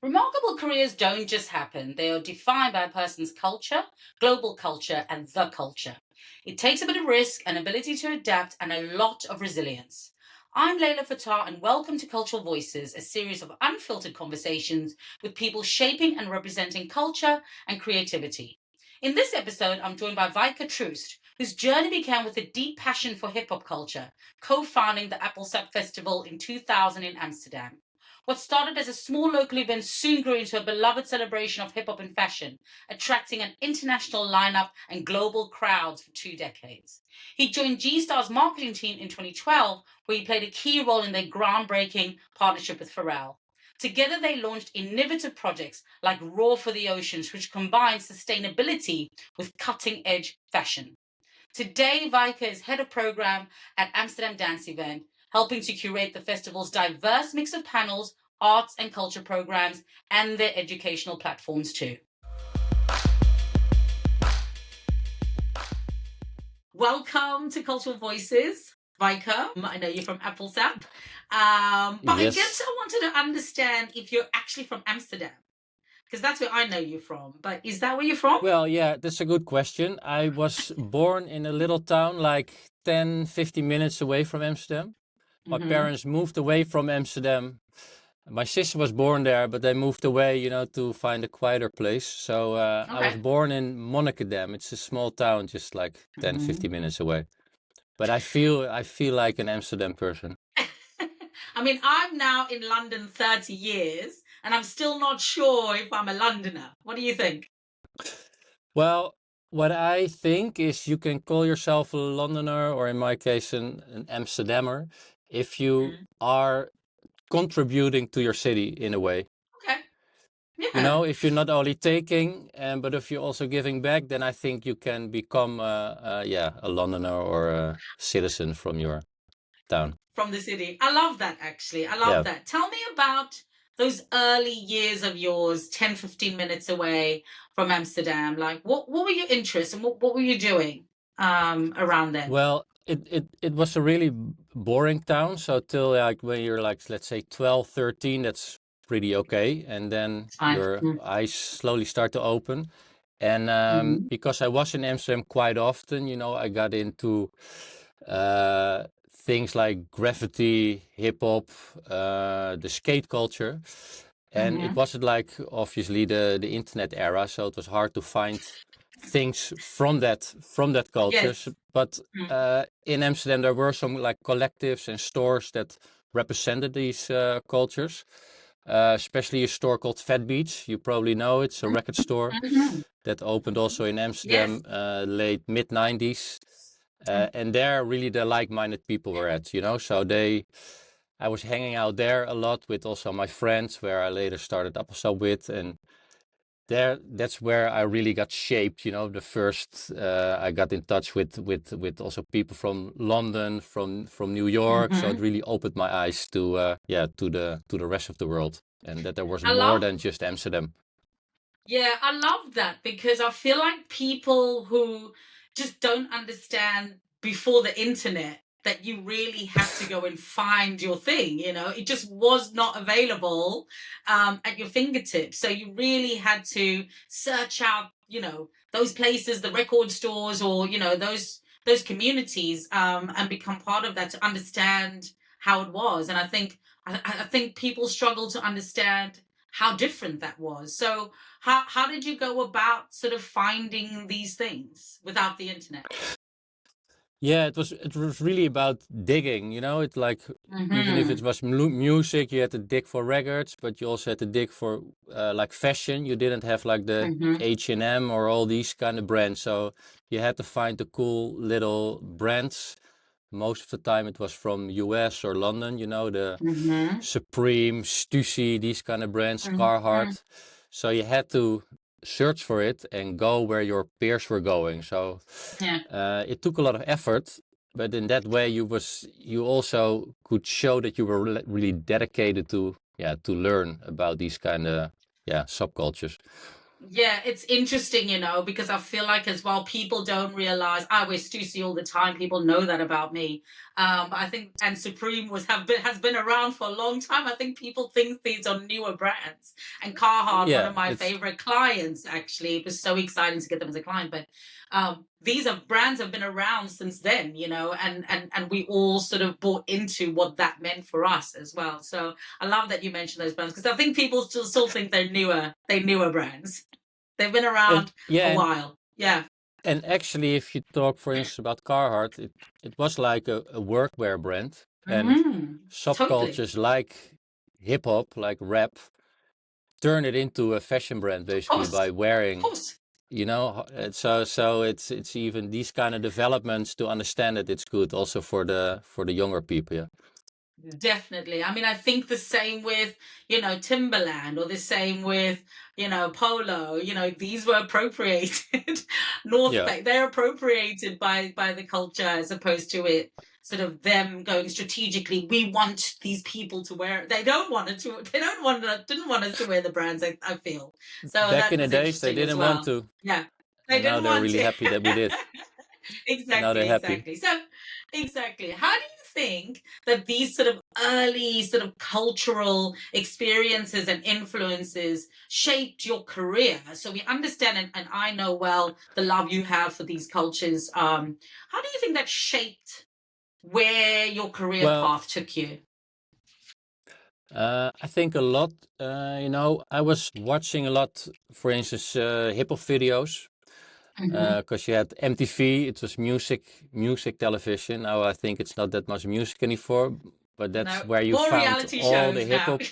Remarkable careers don't just happen, they are defined by a person's culture, global culture, and the culture. It takes a bit of risk, an ability to adapt, and a lot of resilience. I'm Layla Fattar, and welcome to Cultural Voices, a series of unfiltered conversations with people shaping and representing culture and creativity. In this episode, I'm joined by Wiecher Troost, whose journey began with a deep passion for hip hop culture, co founding the Appelsap Festival in 2000 in Amsterdam. What started as a small local event soon grew into a beloved celebration of hip hop and fashion, attracting an international lineup and global crowds for 2 decades. He joined G Star's marketing team in 2012, where he played a key role in their groundbreaking partnership with Pharrell. Together, they launched innovative projects like Raw for the Oceans, which combine sustainability with cutting edge fashion. Today, Vika is head of program at Amsterdam Dance Event, helping to curate the festival's diverse mix of panels, arts and culture programs, and their educational platforms too. Welcome to Cultural Voices, Vika. I know you're from Appelsap, but I guess Yes. I wanted to understand if you're actually from Amsterdam, because that's where I know you from. But is that where you're from? Well, yeah, that's a good question. I was born in a little town like 10, 15 minutes away from Amsterdam. My Mm-hmm. parents moved away from Amsterdam. My sister was born there, but they moved away, to find a quieter place. So I Okay. was born in Monnikendam. It's a small town, just like 10, Mm-hmm. 50 minutes away. But I feel like an Amsterdam person. I mean, I'm now in London 30 years and I'm still not sure if I'm a Londoner. What do you think? Well, what I think is you can call yourself a Londoner, or in my case, an Amsterdammer, if you Mm. are contributing to your city in a way. Okay. Yeah. If you're not only taking, but if you're also giving back, then I think you can become, a Londoner or a citizen from your town. From the city. I love that actually. I love Yeah. that. Tell me about those early years of yours, 10, 15 minutes away from Amsterdam. Like what were your interests and what were you doing around then? Well, it was a really boring town. So till like when you're like, let's say 12, 13, that's pretty okay. And then It's fine. your eyes slowly start to open. And Mm-hmm. because I was in Amsterdam quite often, I got into things like graffiti, hip hop, the skate culture. And it Mm-hmm. wasn't like obviously the internet era, so it was hard to find things from that culture. Yes. But Mm. in Amsterdam, there were some like collectives and stores that represented these cultures. Especially a store called Fat Beats. You probably know it's a record store Mm-hmm. that opened also in Yes. Amsterdam, late mid 90s. Mm. And there really the like-minded people were at, so I was hanging out there a lot with also my friends, where I later started Appelsap with, and that's where I really got shaped. The first I got in touch with also people from London, from New York, so it Mm-hmm. really opened my eyes to to the rest of the world, and that there was I more love than just Amsterdam. Yeah, I love that because I feel like people who just don't understand before the internet that you really had to go and find your thing, it just was not available at your fingertips. So you really had to search out, those places, the record stores, or those communities, and become part of that to understand how it was. And I think people struggle to understand how different that was. So how did you go about sort of finding these things without the internet? Yeah, it was really about digging, It's like even if it Mm-hmm. was music, you had to dig for records, but you also had to dig for like fashion. You didn't have like the Mm-hmm. H&M or all these kind of brands, so you had to find the cool little brands. Most of the time it was from US or London, the Mm-hmm. Supreme, Stussy, these kind of brands, Mm-hmm. Carhartt. So you had to search for it and go where your peers were going. So Yeah. it took a lot of effort, but in that way you also could show that you were really dedicated to learn about these kind of subcultures. Yeah, it's interesting, because I feel like as well, people don't realize I wear Stussy all the time. People know that about me. But I think and Supreme has been around for a long time. I think people think these are newer brands. And Carhartt, one Yeah, of my it's favorite clients, actually, it was so exciting to get them as a client. But these are brands have been around since then, and we all sort of bought into what that meant for us as well. So I love that you mentioned those brands because I think people still think they're newer brands. They've been and around a yeah, while. Yeah. and actually, if you talk, for instance, about Carhartt, it was like a workwear brand, and Totally. subcultures like hip hop, like rap, turn it into a fashion brand Of basically course. by Of wearing, course. so it's even these kind of developments to understand it. It's good also for the younger people. Yeah. Definitely. I mean, I think the same with, Timberland or the same with, Polo, these were appropriated. North Yeah. Face, they're appropriated by the culture as opposed to it sort of them going strategically, we want these people to wear it. They don't want to, didn't want us to wear the brands, I feel. So Back that in the was days, they interesting as didn't want well. to, Yeah. They and now didn't they're want really to. happy that we did. Now they're Exactly, happy. exactly. So, exactly. How do you think that these sort of early sort of cultural experiences and influences shaped your career? So we understand, and I know well the love you have for these cultures. How do you think that shaped where your career Well, path took you? I think a lot. I was watching a lot, for instance, hip hop videos, Hmm. because you had MTV. It was music television. Now I think it's not that much music anymore, but that's No, where you more found reality all the shows hip now. hop.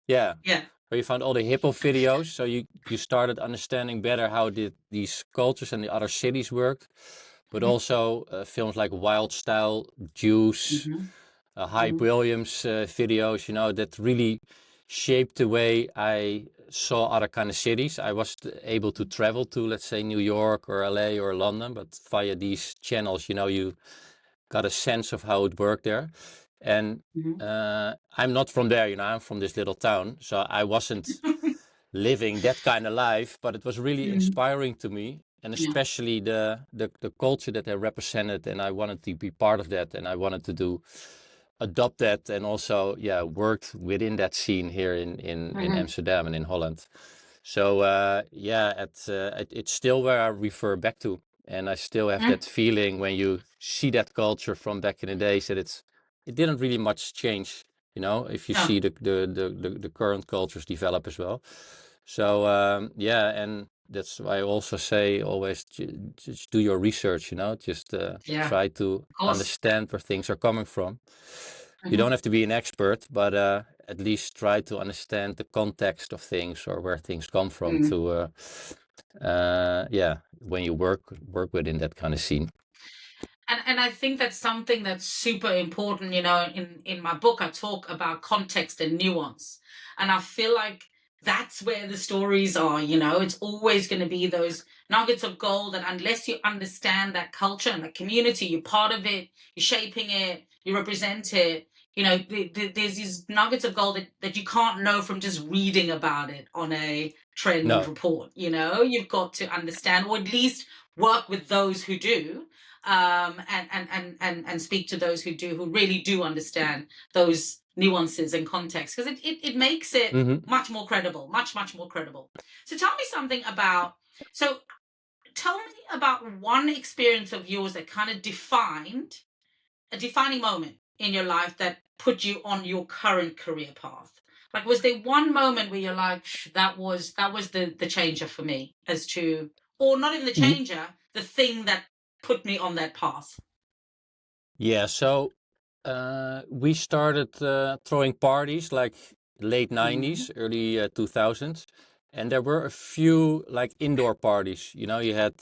Yeah, Yeah. where you found all the hip hop videos. So you started understanding better how these cultures and the other cities work, but Hmm. also films like Wild Style, Juice, Hmm. Hype Hmm. Williams videos, that really shaped the way I saw other kind of cities. I was able to travel to, let's say, New York or LA or London, but via these channels, you got a sense of how it worked there. And Hmm. I'm not from there, I'm from this little town, so I wasn't living that kind of life, but it was really Hmm. inspiring to me, and Yeah. especially the culture that they represented, and I wanted to be part of that, and I wanted to adopt that, and also worked within that scene here in Hmm. Amsterdam and in Holland. So it's still where I refer back to, and I still have that feeling when you see that culture from back in the days that it didn't really much change. If you No. see the current cultures develop as well. So and that's why I also say always just do your research. Just Yeah. try to Of course. understand where things are coming from. You don't Hmm. have to be an expert, but at least try to understand the context of things or where things come from to when you work within that kind of scene. And I think that's something that's super important. In my book, I talk about context and nuance. And I feel like that's where the stories are. It's always going to be those nuggets of gold that unless you understand that culture and that community, you're part of it, you're shaping it, you represent it. There's these nuggets of gold that you can't know from just reading about it on a trend No. report. You've got to understand, or at least work with those who do, and speak to those who really do understand those nuances and context, because it makes it Hmm. much more credible, much more credible. So so tell me about one experience of yours that kind of defined a defining moment in your life that put you on your current career path. Like, was there one moment where you're like, that was the changer for me as to, or not even the changer, the thing that put me on that path? Yeah, so we started throwing parties like late Mhm. 90s, early 2000s, and there were a few like indoor parties. You had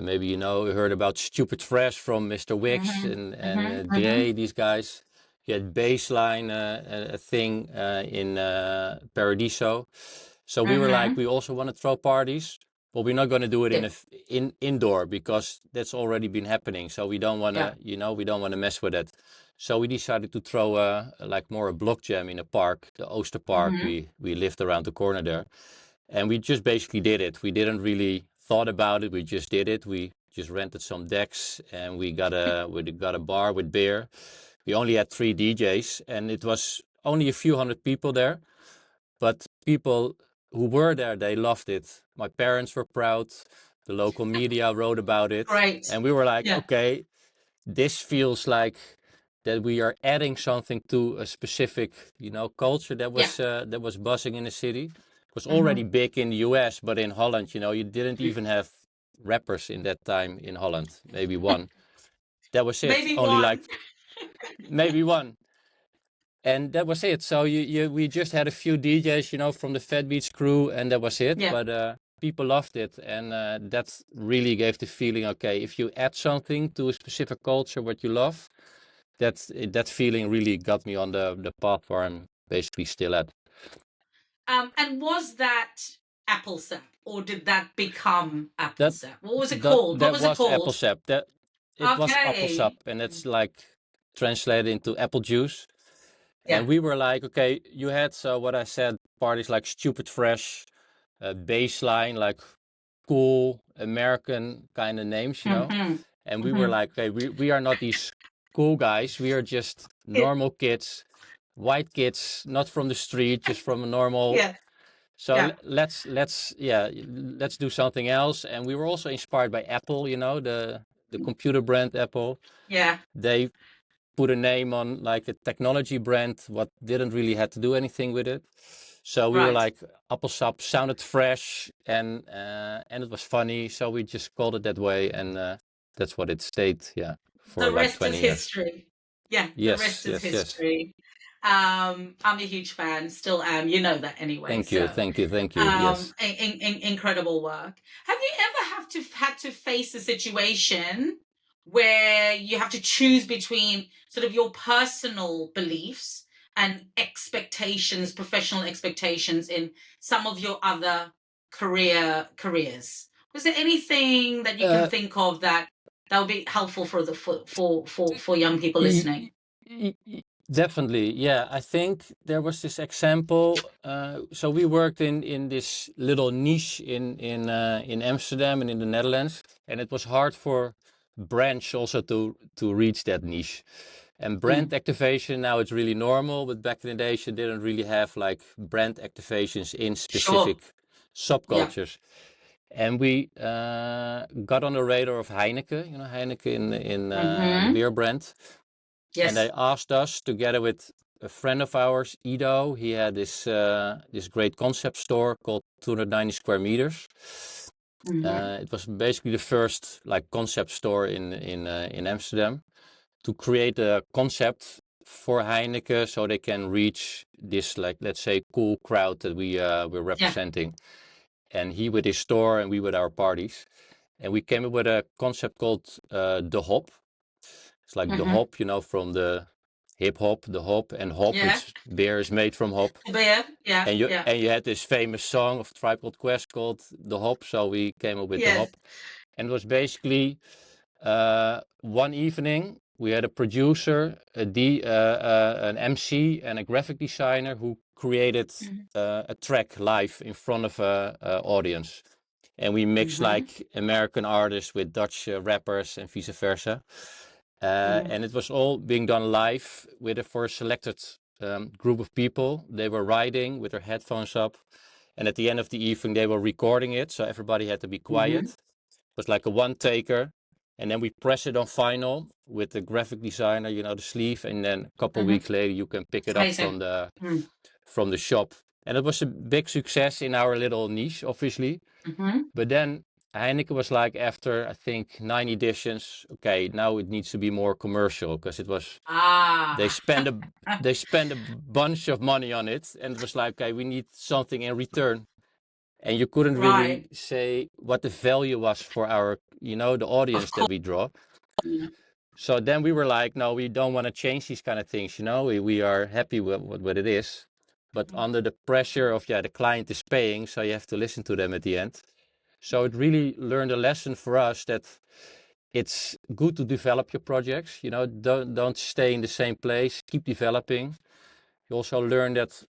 maybe you heard about Stupid Fresh from Mr. Wicks Mhm. and Mhm. Dre, Mhm. these guys. You had Baseline, a thing in Paradiso. So we were like, Mhm. we also want to throw parties, but we're not going to do it Yeah. in indoor because that's already been happening. So we don't want Yeah. to, we don't want to mess with it. So we decided to throw like more a block jam in a park, the Oosterpark. Mhm. We lived around the corner there, And we just basically did it. We didn't really thought about it. We just did it. We just rented some decks and we got a bar with beer. We only had 3 DJs and it was only a few hundred people there. But people who were there, they loved it. My parents were proud. The local media wrote about it. Great. And we were like, Yeah. okay, this feels like that we are adding something to a specific, culture that was buzzing in the city. It was already big in the US, but in Holland, you didn't even have rappers in that time in Holland. Maybe one. That was it. Maybe Only one. like maybe one. And that was it. So we just had a few DJs, from the Fat Beats crew, and that was it. Yeah. But people loved it, and that really gave the feeling. Okay, if you add something to a specific culture, what you love, that feeling really got me on the path where I'm basically still at. And was that Appelsap, or did that become That Appelsap? What was it that called? What that was it was called? Appelsap. It was Appelsap, Okay. and it's like translated into apple juice. Yeah. And we were like, okay, you had what I said, parties like Stupid Fresh, Baseline, like cool American kind of names. And we were Mm-hmm. like, okay, we are not these cool guys. We are just Yeah. normal kids, white kids, not from the street, just from a normal. Yeah. So Yeah. let's do something else. And we were also inspired by Apple, the computer brand Apple. Yeah. They put a name on like a technology brand, what didn't really have to do anything with it. So we were Right. like, Appelsap sounded fresh and it was funny. So we just called it that way, and that's what it stayed. Yeah, for The like rest is 20 years. history. Yeah, the Yes, rest is yes, yes. history. I'm a huge fan, still am. You know that anyway. Thank you, So, thank you, thank you. Yes. incredible work. Have you ever had to face a situation where you have to choose between sort of your personal beliefs and expectations, professional expectations in some of your other careers? Was there anything that you can Uh, think of that would be helpful for the for young people y- listening? Definitely, yeah. I think there was this example. So we worked in this little niche in Amsterdam and in the Netherlands, and it was hard for brands also to reach that niche. And brand Mm, activation now it's really normal, but back in the days you didn't really have like brand activations in sure. specific Yeah. subcultures. And we got on the radar of Heineken, Heineken in the Mm-hmm. beer brand. And they Yes. asked us, together with a friend of ours, Ido. He had this great concept store called 290 square meters. Mm-hmm. It was basically the first like concept store in Amsterdam, to create a concept for Heineken so they can reach this, like, let's say, cool crowd that we're Yeah. representing. And he with his store and we with our parties. And we came up with a concept called the hop. It's like the Mm-hmm. hop, from the hip hop, the hop, and hop. Yeah. It's beer is made from hop. Beer. Yeah. And you Yeah. and you had this famous song of Tribe Called Quest called the hop. So we came up with the Yes. hop, and it was basically one evening we had a producer, an MC, and a graphic designer who created a track live in front of a audience. And we mixed Mm-hmm. like American artists with Dutch rappers and vice versa. Mm-hmm. And it was all being done live for a selected group of people. They were riding with their headphones up, and at the end of the evening they were recording it, so everybody had to be quiet. Mm-hmm. It was like a one taker, and then we press it on vinyl with the graphic designer, the sleeve, and then a couple Mm-hmm. weeks later you can pick It's it up amazing. Mm. from the shop. And it was a big success in our little niche, obviously. Mm-hmm. But then Heineken was like, after I think 9 editions, okay, now it needs to be more commercial, because they Ah. spend a they spend a bunch of money on it, and it was like, okay, we need something in return. And you couldn't really Right. say what the value was for our, the Of audience that course. we draw. Yeah. So then we were like, no, we don't want to change these kind of things. We are happy with what it is, but under the pressure of the client is paying, so you have to listen to them at the end. So it really learned a lesson for us that it's good to develop your projects. Don't stay in the same place. Keep developing. You also learn that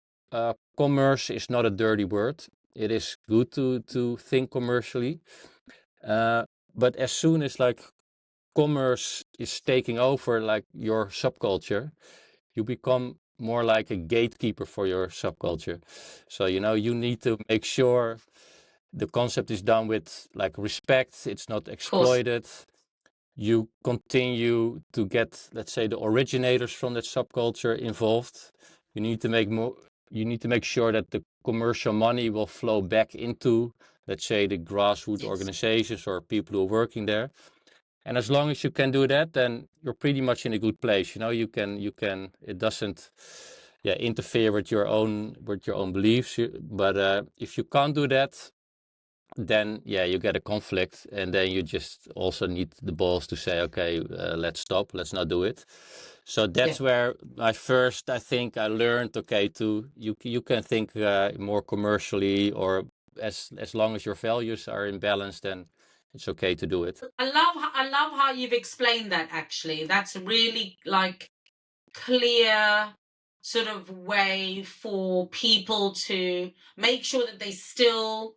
commerce is not a dirty word. it is good to think commercially. But as soon as like commerce is taking over like your subculture, you become more like a gatekeeper for your subculture. So, you know, you need to make sure the concept is done with like respect, it's not Of course. exploited. You continue to get, let's say, the originators from that subculture involved. You need to make sure that the commercial money will flow back into, let's say, the grassroots Yes. organizations or people who are working there. And as long as you can do that, then you're pretty much in a good place. You know, you can it doesn't interfere with your own beliefs. But if you can't do that, then you get a conflict, and then you just also need the balls to say, okay, let's stop, let's not do it. So Yeah. that's where I think I learned, okay, you can think more commercially, or as long as your values are in balance, then it's okay to do it. I love how you've explained that actually. That's really like clear sort of way for people to make sure that they still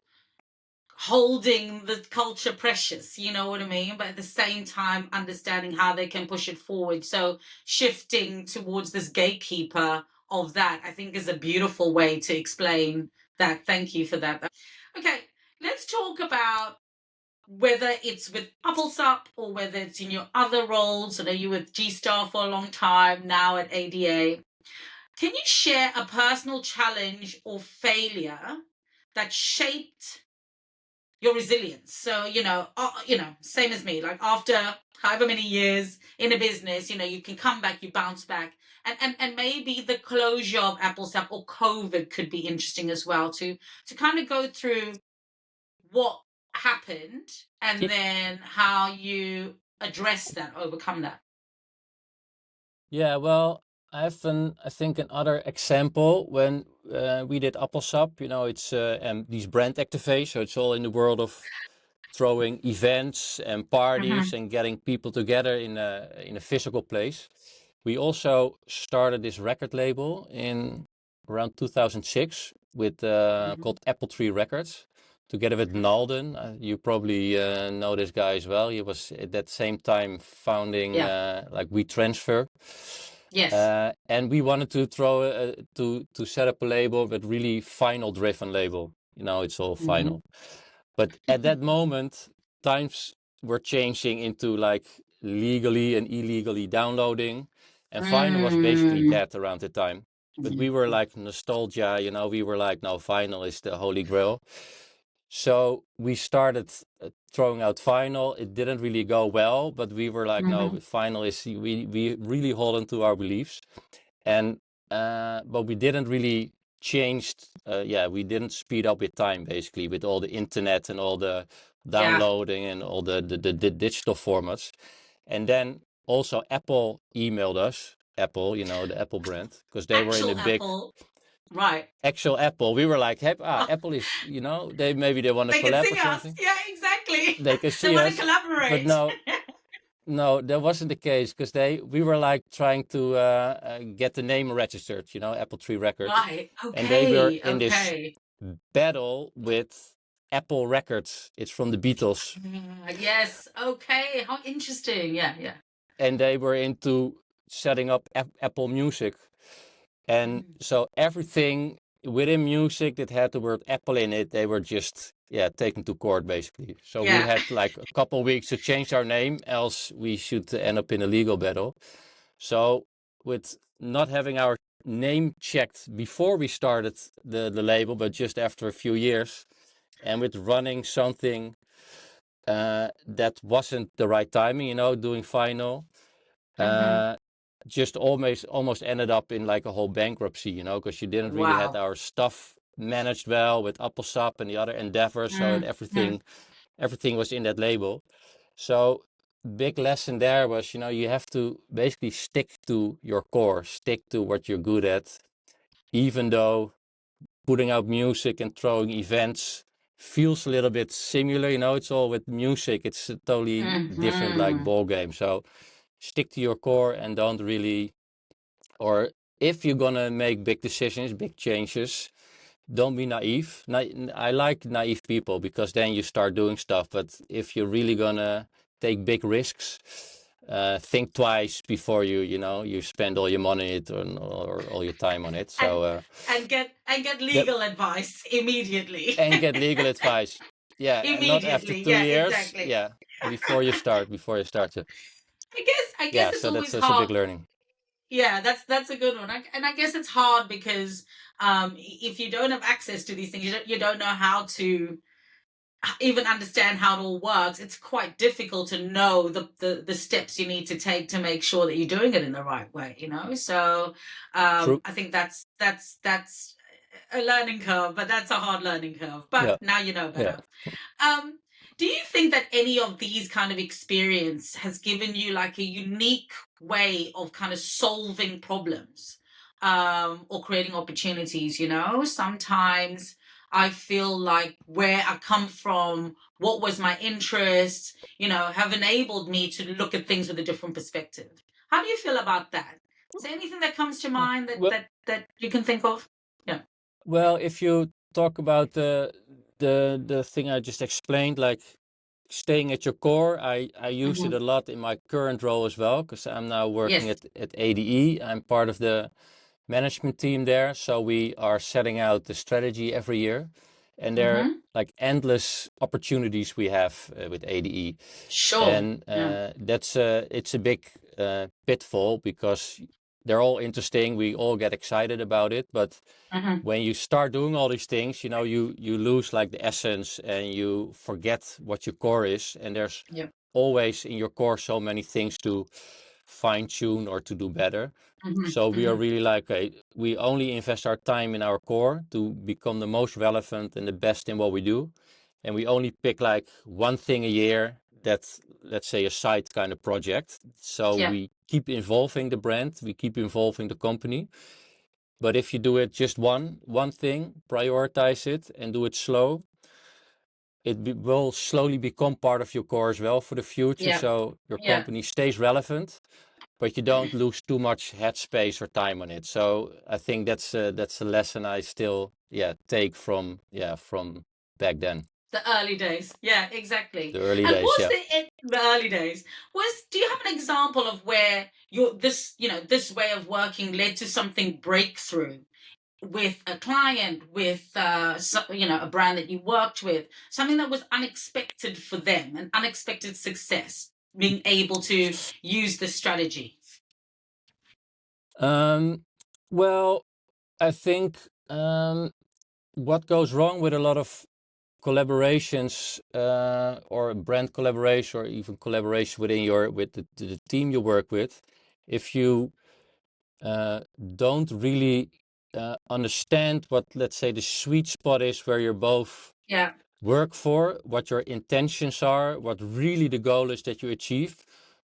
holding the culture precious, you know what I mean? But at the same time, understanding how they can push it forward. So shifting towards this gatekeeper of that, I think is a beautiful way to explain that. Thank you for that. Okay, let's talk about whether it's with Appelsap or whether it's in your other roles. I know you were with G Star for a long time, now at ADA. Can you share a personal challenge or failure that shaped your resilience? So, same as me, like after however many years in a business, you can come back, you bounce back. And maybe the closure of Appelsap or COVID could be interesting as well to kind of go through what happened and then how you address that, overcome that. Yeah, well, I think another example when we did Appelsap, you know, it's these brand activations, so it's all in the world of throwing events and parties Mm-hmm. and getting people together in a physical place. We also started this record label in around 2006 with Mm-hmm. called Apple Tree Records, together with Nalden. You probably know this guy as well. He was at that same time founding Yeah. like We Transfer. Yes. And we wanted to to set up a label with really vinyl driven label. You know, it's all Mm-hmm. vinyl. But at that moment, times were changing into like legally and illegally downloading, and vinyl was basically Mm-hmm. dead around the time. But we were like nostalgia, you know, we were like, no, vinyl is the holy grail. So we started throwing out vinyl. It didn't really go well, but we were like, no, Mm-hmm. vinyl is, we really hold on to our beliefs. And but we didn't really changed. We didn't speed up with time, basically, with all the internet and all the Yeah. downloading and all the digital formats. And then also Apple emailed us, Apple, you know, the Apple brand, because they were in a Actual big Apple. Right. actual Apple. We were like, hey, Apple is, you know, maybe they want to They can collab or see us. something. Yeah, exactly. They can They see want to us, but collaborate. no, that wasn't the case, because we were like trying to get the name registered, you know, Apple Tree Records, Right. and they were Okay. in this Okay. battle with Apple Records. It's from the Beatles, Yes. Okay. How interesting. Yeah. Yeah. and they were into setting up Apple Music, and Mm. so everything within music that had the word Apple in it, they were just taken to court, basically. So we Yeah. had like a couple weeks to change our name, else we should end up in a legal battle. So with not having our name checked before we started the label, but just after a few years, and with running something that wasn't the right timing, you know, doing final, Mm-hmm. uh, just almost ended up in like a whole bankruptcy, you know, because you didn't really had Wow. our stuff managed well with Appelsap and the other endeavors, so Mm-hmm. everything was in that label. So big lesson there was, you know, you have to basically stick to your core, stick to what you're good at, even though putting out music and throwing events feels a little bit similar, you know, it's all with music, it's a totally different like Mm-hmm. ball game. So stick to your core and don't really, or if you're gonna make big decisions, big changes, don't be naive. I like naive people because then you start doing stuff. But if you're really gonna take big risks, think twice before you spend all your money it or all your time on it. and So and get that legal advice immediately. and get legal advice. Yeah, and not after Immediately, two yeah, years. exactly. Yeah, before you start to. I guess Yeah, it's so always that's a big hard. learning. Yeah, that's a good one. And I guess it's hard because if you don't have access to these things, you don't know how to even understand how it all works. It's quite difficult to know the steps you need to take to make sure that you're doing it in the right way. So True. I think that's a learning curve, but that's a hard learning curve. But Yeah, now you know yeah. better. Um, do you think that any of these kind of experience has given you like a unique way of kind of solving problems, or creating opportunities? Sometimes I feel like where I come from, what was my interest, have enabled me to look at things with a different perspective. How do you feel about that? Is there anything that comes to mind that Well, that that you can think of? Yeah. well, if you talk about the thing I just explained, like staying at your core, I use it Hmm. a lot in my current role as well, because I'm now working Yes. at ADE. I'm part of the management team there, so we are setting out the strategy every year, and there are Hmm. like endless opportunities we have with ADE, Sure. and Yeah. it's a big pitfall because they're all interesting. We all get excited about it, but Hmm. when you start doing all these things, you lose like the essence and you forget what your core is. And there's Yeah. always in your core so many things to fine tune or to do better. Hmm. So we are Hmm. really like, we only invest our time in our core to become the most relevant and the best in what we do. And we only pick like one thing a year that's, let's say, a side kind of project. So Yeah. we keep involving the brand, we keep involving the company. But if you do it just one thing, prioritize it and do it slow, will slowly become part of your core as well for the future. Yeah. So your Yeah. company stays relevant, but you don't lose too much headspace or time on it. So I think that's a lesson I still take from back then, The early days. Yeah, exactly. the early And days. was Yeah. the early days? Do you have an example of where this way of working led to something breakthrough with a client, with a brand that you worked with, something that was unexpected for them, an unexpected success, being able to use this strategy? Um, well, I think what goes wrong with a lot of collaborations or brand collaboration or even collaboration with the team you work with, if you uh, don't really understand what, let's say, the sweet spot is where you're both Yeah. work for, what your intentions are, what really the goal is that you achieve.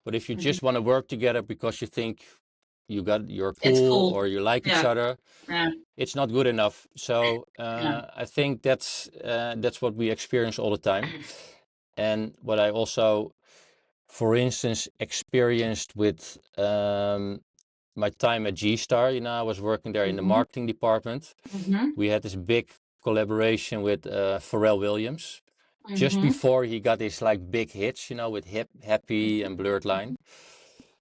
But if you Hmm. just want to work together because you think you're It's cool cool. or you like each Yeah. other, Yeah. it's not good enough. So Yeah. I think that's what we experience all the time. And what I also, for instance, experienced with my time at G-Star, I was working there in the Hmm. marketing department. Hmm. We had this big collaboration with Pharrell Williams just Hmm. before he got his like big hits, with Happy and Blurred Line.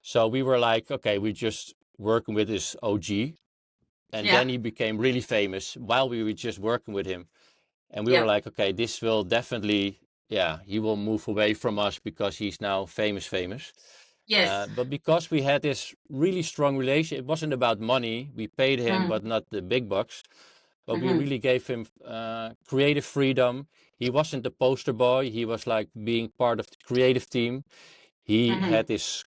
So we were like, okay, we just working with this OG. And Yeah. then he became really famous while we were just working with him. And we were Yeah. like, okay, this will definitely, he will move away from us because he's now famous. Yes. But because we had this really strong relation, it wasn't about money. We paid him, but not the big bucks. But we Mm-hmm. really gave him creative freedom. He wasn't the poster boy. He was like being part of the creative team. He Mm-hmm. had this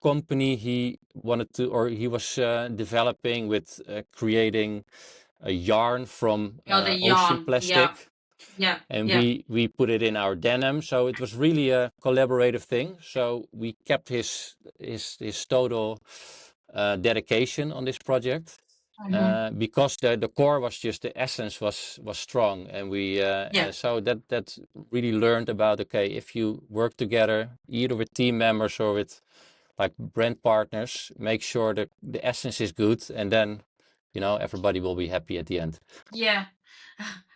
company he wanted to, or he was developing with creating a yarn from Oh, the ocean yarn. Yeah. plastic, Yeah. and Yeah. we put it in our denim. So it was really a collaborative thing. So we kept his total dedication on this project. Mm-hmm. Because the core was just the essence was strong, and we Yeah. so that really learned about, okay, if you work together either with team members or with like brand partners, make sure that the essence is good, and then everybody will be happy at the end. Yeah.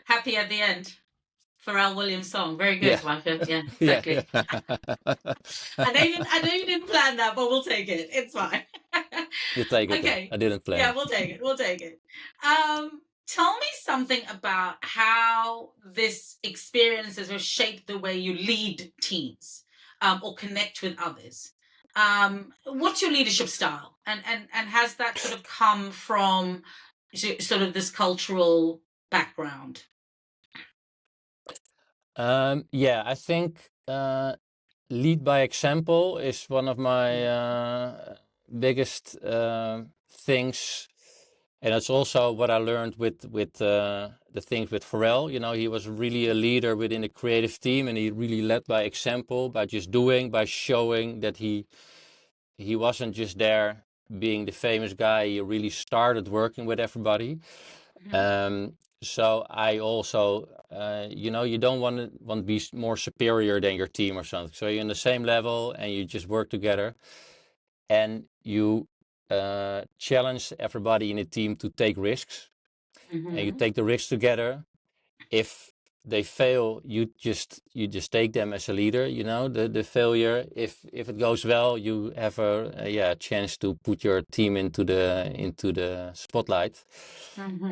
Happy at the end. Pharrell Williams song. Very Yeah, good, Wiecher. Yeah, yeah, yeah. exactly. I know you didn't plan that, but we'll take it. It's fine. You take it then. Okay. I didn't plan Yeah, it. we'll take it. We'll take it. Tell me something about how this experiences or shaped the way you lead teams, or connect with others. What's your leadership style, and has that sort of come from sort of this cultural background? Yeah, I think lead by example is one of my biggest things, and it's also what I learned with the things with Pharrell. You know, he was really a leader within the creative team, and he really led by example, by just doing, by showing that he wasn't just there being the famous guy. He really started working with everybody. So I also, you know, you don't want to be more superior than your team or something. So you're on the same level and you just work together, and you challenge everybody in the team to take risks, and you take the risks together. If they fail, you just take them as a leader. You know, the failure. If it goes well, you have a chance to put your team into the spotlight.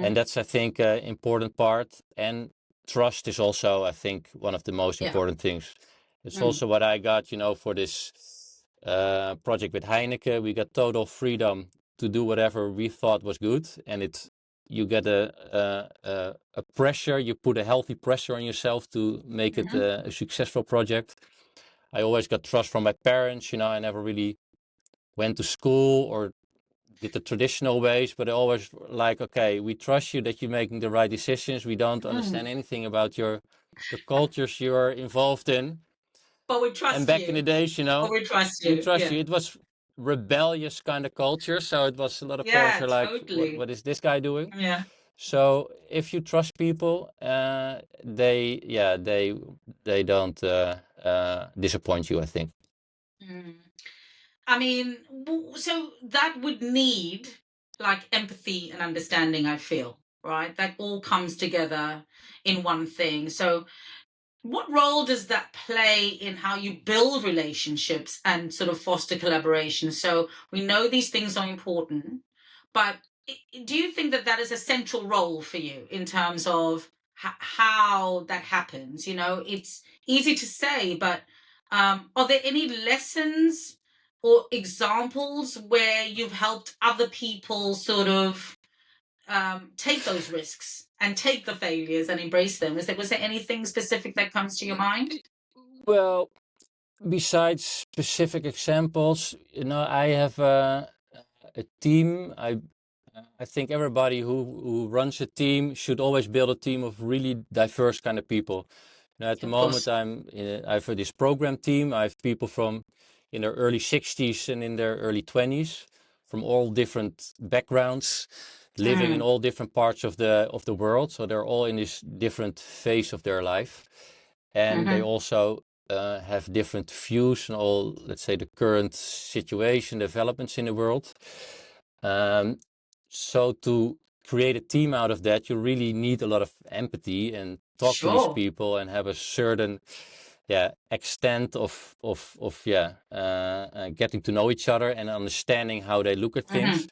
And that's, I think, an important part. And trust is also, I think, one of the most Yeah. important things. It's Mm. also what I got, you know, for this project with Heineken. We got total freedom to do whatever we thought was good, and you get a pressure. You put a healthy pressure on yourself to make it a successful project. I always got trust from my parents. You know, I never really went to school or did the traditional ways, but I always like, okay, we trust you that you're making the right decisions. We don't understand anything about the cultures you're involved in. But we And trust back in the you. days, you But know, we trust we you. trust Yeah. you. It was rebellious kind of culture, so it was a lot of parents Yeah, were like, totally. what is this guy doing? Yeah. So if you trust people, they don't disappoint you, I think. Mm. I mean, so that would need like empathy and understanding, I feel, right? That all comes together in one thing. So what role does that play in how you build relationships and sort of foster collaboration? So we know these things are important, but do you think that that is a central role for you in terms of how that happens? You know, it's easy to say, but are there any lessons or examples where you've helped other people sort of take those risks and take the failures and embrace them? Was there anything specific that comes to your mind? Well, besides specific examples, you know, I have a team. I think everybody who runs a team should always build a team of really diverse kind of people. You know, at the Of moment, course. I have this program team. I have people from in their early 60s and in their early 20s, from all different backgrounds, living in Mm. all different parts of the world. So they're all in this different phase of their life, and they Mm-hmm. also have different views on all, let's say, the current situation, developments in the world. So to create a team out of that, you really need a lot of empathy and talk to these Sure. people and have a certain extent of getting to know each other and understanding how they look at Mm-hmm. things.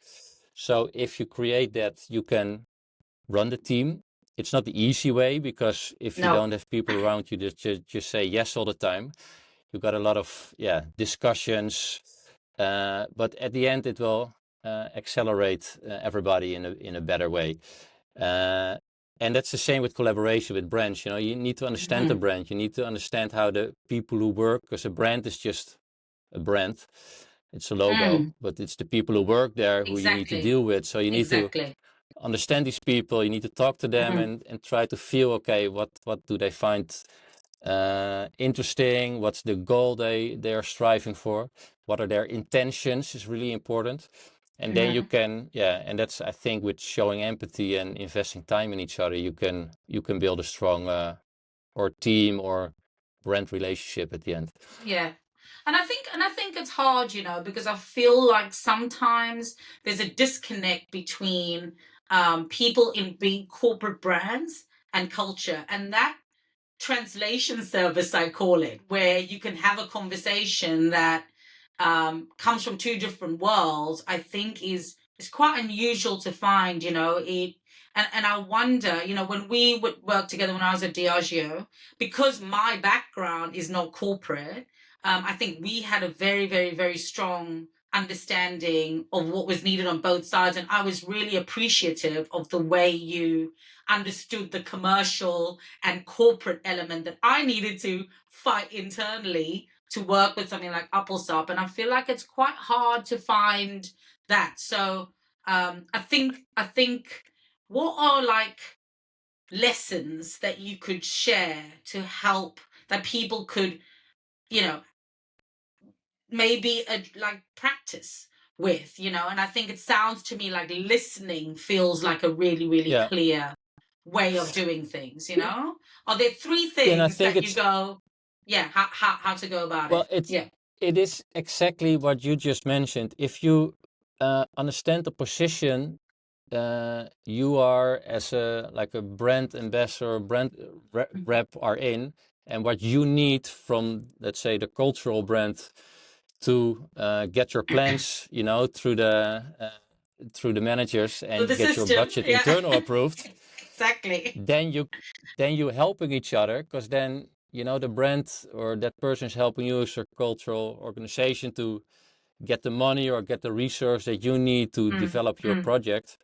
So if you create that, you can run the team. It's not the easy way, because if you No. don't have people around you that just say yes all the time, you got a lot of discussions, but at the end it will accelerate everybody in a better way. And that's the same with collaboration with brands. You know, you need to understand the Mm-hmm. brand. You need to understand how the people who work, because a brand is just a brand. It's a logo, Mm. but it's the people who work there who you need to Exactly. deal with. So you need to Exactly. understand these people. You need to talk to them Mm-hmm. and try to feel, okay, what do they find interesting? What's the goal they are striving for? What are their intentions is really important. And then you Mm-hmm. can, and that's, I think, with showing empathy and investing time in each other, you can build a strong or team or brand relationship at the end. Yeah. And I think it's hard, you know, because I feel like sometimes there's a disconnect between people in big corporate brands and culture. And that translation service, I call it, where you can have a conversation that comes from two different worlds, I think is quite unusual to find. And I wonder, when we would work together when I was at Diageo, because my background is not corporate, I think we had a very, very, very strong understanding of what was needed on both sides. And I was really appreciative of the way you understood the commercial and corporate element that I needed to fight internally to work with something like Appelsap. And I feel like it's quite hard to find that. So I think what are like lessons that you could share to help that people could, you know, maybe like practice with, and I think it sounds to me like listening feels like a really, really Yeah. clear way of doing things. Are there three Yeah, and I things think that you it's go, yeah, how to go about well, it? Yeah. it is exactly what you just mentioned. If you understand the position you are as a like a brand ambassador, brand rep are in, and what you need from, let's say, the cultural brand to get your plans, through the managers So and the get your system, budget yeah. internal approved, Exactly. then you helping each other, because then the brand or that person is helping you as a cultural organization to get the money or get the resource that you need to Mm, develop your mm, project.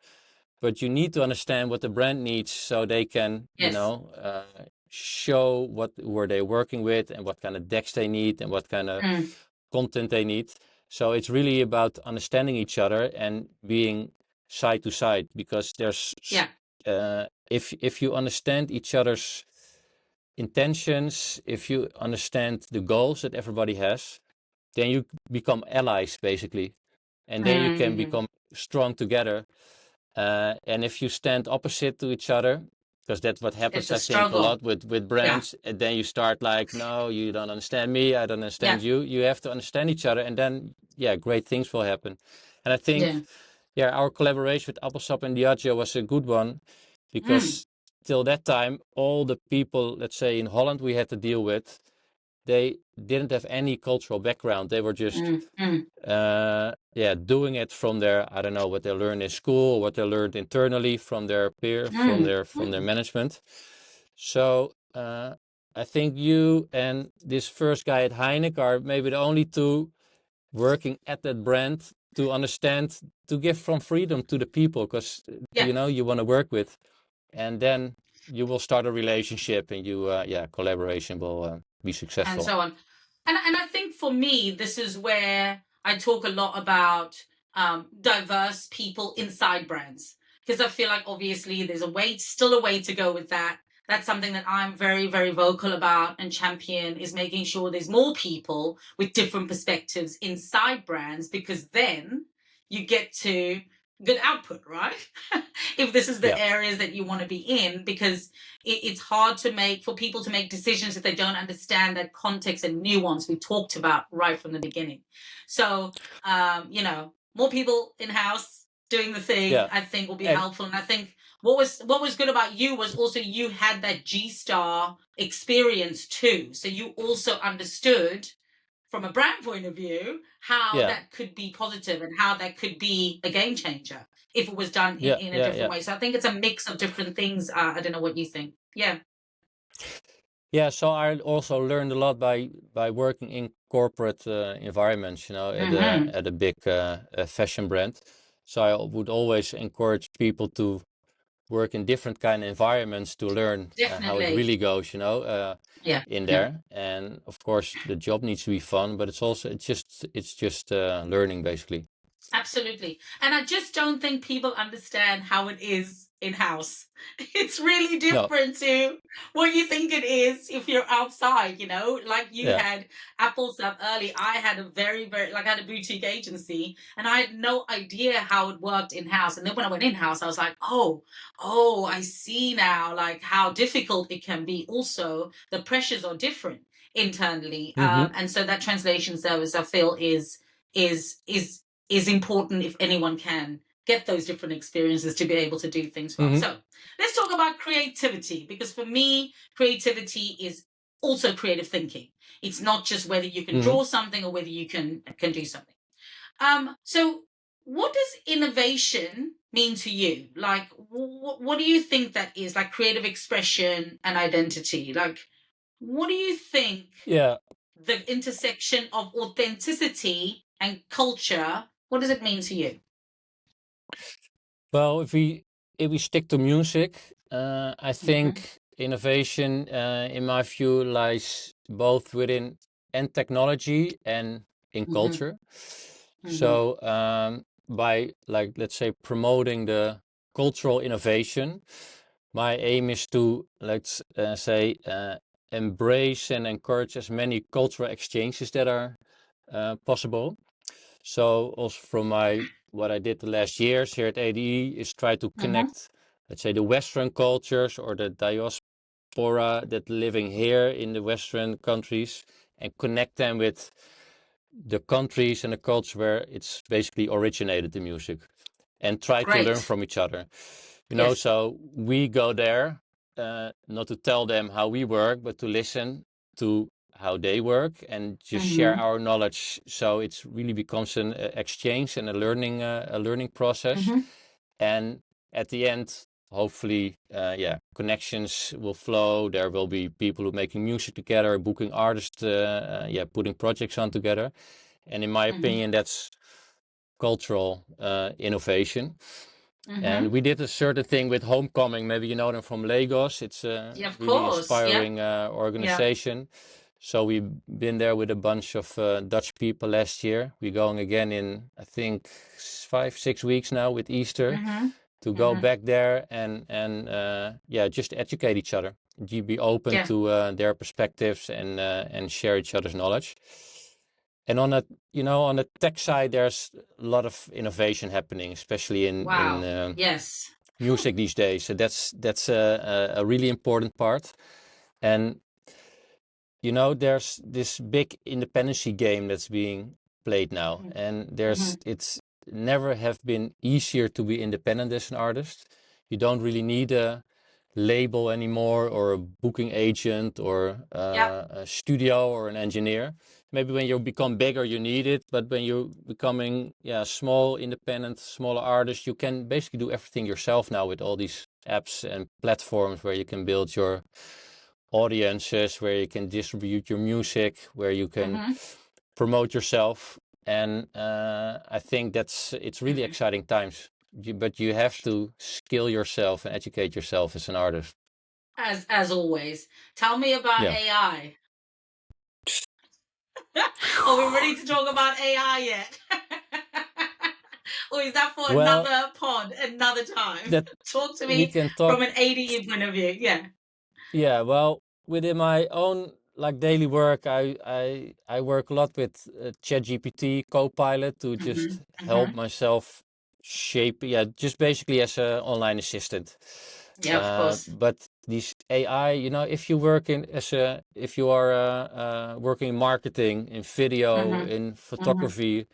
But you need to understand what the brand needs so they can yes. show what were they working with and what kind of decks they need and what kind of Mm, content they need. So it's really about understanding each other and being side to side, because there's yeah. if you understand each other's intentions, if you understand the goals that everybody has, then you become allies basically, and then you can Mm, become strong together. And if you stand opposite to each other, because that's what it's happens, a I think, a struggle. lot with Yeah. brands, and then you start like, no, you don't understand me, I don't Yeah. understand you. You have to understand each other, and then, yeah, great things will happen. And I Yeah. think, yeah, our collaboration with Appelsap and Diageo was a good one, Mm, because till that time, all the people, let's say in Holland, we had to deal with, they didn't have any cultural background. They were just mm, mm, doing it from their, I don't know, what they learned in school, what they learned internally from their peer, from mm, their mm. management. So I think you and this first guy at Heineken are maybe the only two working at that brand to understand, to give from freedom to the people, because Yeah. you want to work with, and then you will start a relationship, and collaboration will be And successful. so on. And I think for me, this is where I talk a lot about diverse people inside brands, because I feel like obviously there's still a way to go with that. That's something that I'm very, very vocal about and champion, is making sure there's more people with different perspectives inside brands, because then you get to good output, right? If this is the Yeah. areas that you want to be in, because it's hard for people to make decisions if they don't understand that context and nuance we talked about right from the beginning. So, more people in house doing the thing, Yeah. I think will be And helpful. And I think what was good about you was also you had that G Star experience too. So you also understood from a brand point of view how yeah, that could be positive and how that could be a game changer if it was done in, yeah, in a yeah, different yeah. way. So I think it's a mix of different things. I don't know what you think. Yeah. Yeah, so I also learned a lot by working in corporate environments, at a Hmm. big fashion brand. So I would always encourage people to work in different kind of environments to learn how it Definitely. really goes, Yeah. in Yeah. there. And of course, the job needs to be fun, but it's just learning basically. Absolutely. And I just don't think people understand how it is in house. It's really No, different to what you think it is if you're outside. Like you yeah, had Apple stuff early. I had a very, very, like I had a boutique agency and I had no idea how it worked in house. And then when I went in house, I was like, oh, I see now, like how difficult it can be. Also, the pressures are different internally. hmm, And so that translation service I feel is is important if anyone can get those different experiences to be able to do things well. Hmm. So let's talk about creativity, because for me, creativity is also creative thinking. It's not just whether you can Hmm. draw something or whether you can do something. So what does innovation mean to you? Like, what do you think that is? Like creative expression and identity. Like, what do you think Yeah. the intersection of authenticity and culture? What does it mean to you? Well, if we stick to music, I Mm-hmm. think innovation, in my view, lies both within and technology and in Mm-hmm. culture. Mm-hmm. So by like let's say promoting the cultural innovation, my aim is to let's say embrace and encourage as many cultural exchanges that are possible. So also from my what I did the last years here at ADE is try to Mm-hmm. connect, let's say, the Western cultures or the diaspora that living here in the Western countries and connect them with the countries and the culture where it's basically originated the music and try to learn Great. from each other. You know, Yes. so we go there not to tell them how we work, but to listen to how they work and just share Mm-hmm. our knowledge. So it's really becomes an exchange and a learning process. Mm-hmm. And at the end, hopefully, yeah, connections will flow. There will be people who are making music together, booking artists, yeah, putting projects on together. And in my Mm-hmm. opinion, that's cultural innovation. Mm-hmm. And we did a certain thing with Homecoming. Maybe you know them from Lagos. It's a Yeah, of really course. Yeah. inspiring Yeah. organization. So we've been there with a bunch of Dutch people last year. We're going again in, I think, 5, 6 weeks now with Easter Mm-hmm. to go Mm-hmm. back there and yeah, just educate each other. Be open Yeah. to their perspectives and share each other's knowledge. And on a on the tech side, there's a lot of innovation happening, especially in Wow. Yes. music these days. So that's a really important part. And there's this big independency game that's being played now, and Mm-hmm. it's never have been easier to be independent as an artist. You don't really need a label anymore or a booking agent or Yeah. a studio or an engineer. Maybe when you become bigger you need it, but when you're becoming small, independent, smaller artist, you can basically do everything yourself now with all these apps and platforms where you can build your audiences, where you can distribute your music, where you can Mm-hmm. promote yourself. And I think it's really Mm-hmm. exciting times. But you have to skill yourself and educate yourself as an artist. As always. Tell me about Yeah. AI. Are we ready to talk about AI yet? Or is that for Well, another pod, another time? that Talk to we me can talk. from an ADE point of view. Yeah. Yeah, well, within my own like daily work, I work a lot with ChatGPT, Copilot to Mm-hmm. just help Mm-hmm. myself shape. Yeah, just basically as an online assistant. Yeah, of course. But these AI, if you work if you are working in marketing, in video, Mm-hmm. in Mm-hmm. photography,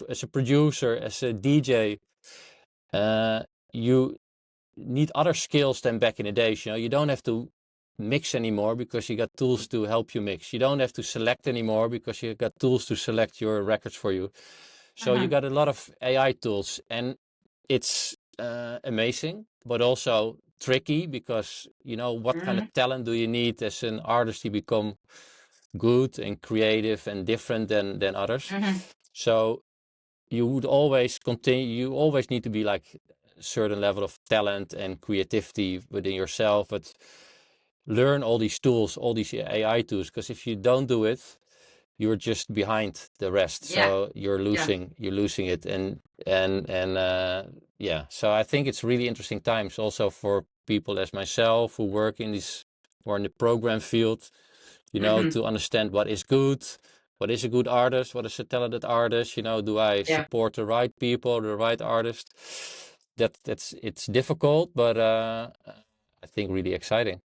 as a producer, as a DJ, you need other skills than back in the days. You don't have to mix anymore because you got tools to help you mix. You don't have to select anymore because you got tools to select your records for you. So you Mm-hmm. got a lot of AI tools, and it's amazing, but also tricky because what kind Mm-hmm. of talent do you need as an artist to become good and creative and different than others. Mm-hmm. So you would always continue, you always need to be like a certain level of talent and creativity within yourself, but learn all these tools, all these AI tools, because if you don't do it, you're just behind the rest. Yeah. So Yeah. you're losing it. And yeah, so I think it's really interesting times also for people as myself who work in this or in the program field, Mm-hmm. to understand what is good, what is a good artist, what is a talented artist, do I Yeah. support the right people, the right artist? It's difficult, but I think really exciting.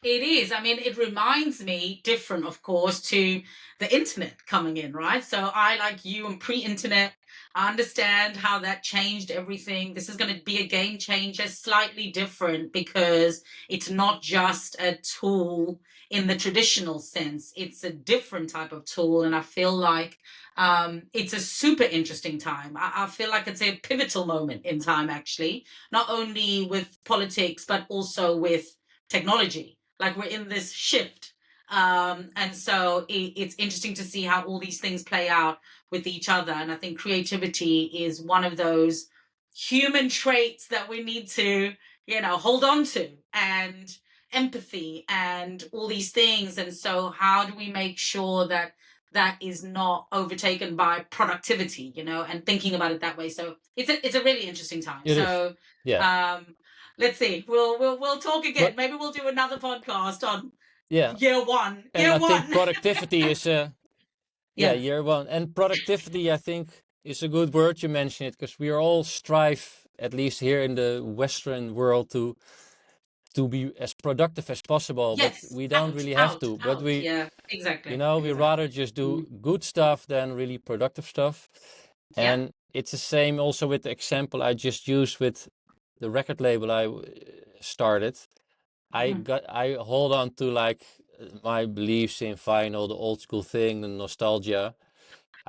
It is. I mean, it reminds me, different, of course, to the internet coming in, right? So I, like you, am pre-internet. I understand how that changed everything. This is going to be a game changer, slightly different because it's not just a tool in the traditional sense. It's a different type of tool, and I feel like it's a super interesting time. I feel like it's a pivotal moment in time, actually, not only with politics but also with technology. Like we're in this shift. And so it's interesting to see how all these things play out with each other. And I think creativity is one of those human traits that we need to, hold on to, and empathy and all these things. And so how do we make sure that that is not overtaken by productivity, and thinking about it that way. So it's a really interesting time. It is. So Yeah. um let's see. We'll talk again. But Maybe we'll do another podcast on yeah, year one. and Year I think one. productivity is yeah, Yeah. year one. And productivity, I think, is a good word you mention it, because we are all strive, at least here in the Western world, to be as productive as possible, but Yes. we don't Out. really have Out. to. But Out. we, Yeah. Exactly. we Exactly. rather just do Mm. good stuff than really productive stuff. Yeah. And it's the same also with the example I just used with the record label I started. Mhm. I hold on to like my beliefs in vinyl, the old school thing, the nostalgia.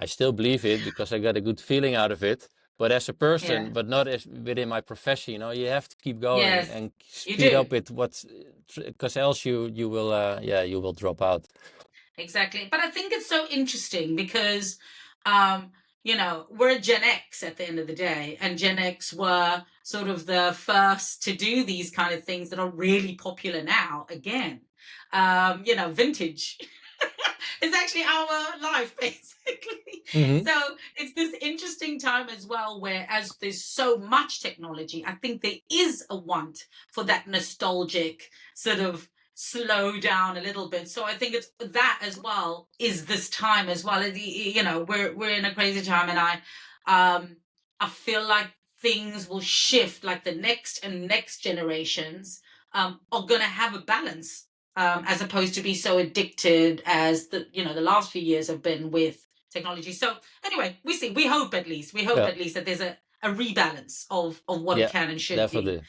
I still believe it because I got a good feeling out of it. But as a Yeah. person, but not as within my profession, you have to keep going Yes. and You speed do. up with what's, because else you will you will drop out. Exactly. But I think it's so interesting because, um, we're Gen X at the end of the day, and Gen X were sort of the first to do these kind of things that are really popular now again. Vintage. It's actually our life, basically. Hmm. So it's this interesting time as well, where as there's so much technology, I think there is a want for that nostalgic sort of slow down a little bit. So I think it's that as well is this time as well. We're in a crazy time, and I feel like things will shift. Like the next and next generations are going to have a balance, as opposed to be so addicted as the last few years have been with technology. So anyway, we hope Yeah, at least that there's a rebalance of what it yeah, can and should be. definitely.